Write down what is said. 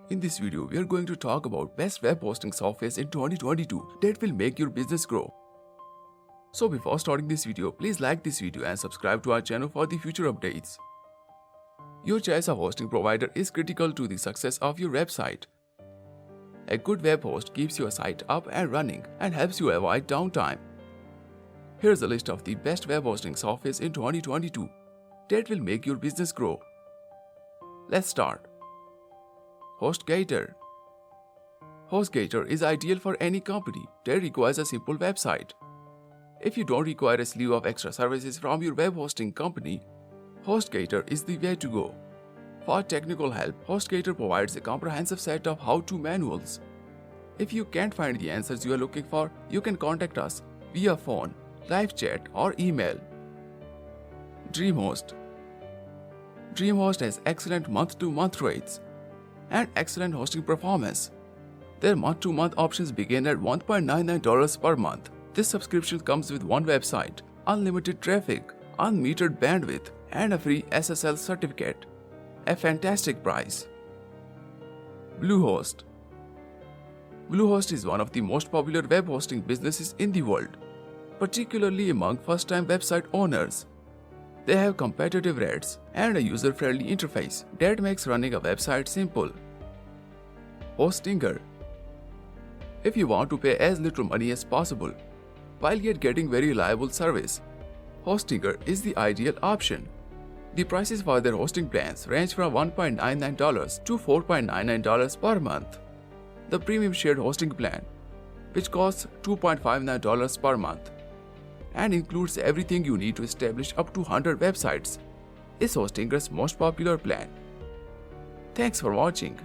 In this video, we are going to talk about best web hosting softwares in 2022 that will make your business grow. So before starting this video, please like this video and subscribe to our channel for the future updates. Your choice of hosting provider is critical to the success of your website. A good web host keeps your site up and running and helps you avoid downtime. Here's a list of the best web hosting softwares in 2022 that will make your business grow. Let's start. HostGator. HostGator is ideal for any company that requires a simple website. If you don't require a slew of extra services from your web hosting company, HostGator is the way to go. For technical help, HostGator provides a comprehensive set of how-to manuals. If you can't find the answers you are looking for, you can contact us via phone, live chat, or email. DreamHost. DreamHost has excellent month-to-month rates and excellent hosting performance. Their month-to-month options begin at $1.99 per month. This subscription comes with one website, unlimited traffic, unmetered bandwidth, and a free SSL certificate. A fantastic price. Bluehost. Bluehost is one of the most popular web hosting businesses in the world, particularly among first-time website owners. They have competitive rates and a user-friendly interface that makes running a website simple. Hostinger. If you want to pay as little money as possible while yet getting very reliable service, Hostinger is the ideal option. The prices for their hosting plans range from $1.99 to $4.99 per month. The premium shared hosting plan, which costs $2.59 per month and includes everything you need to establish up to 100 websites, is Hostinger's most popular plan. Thanks for watching.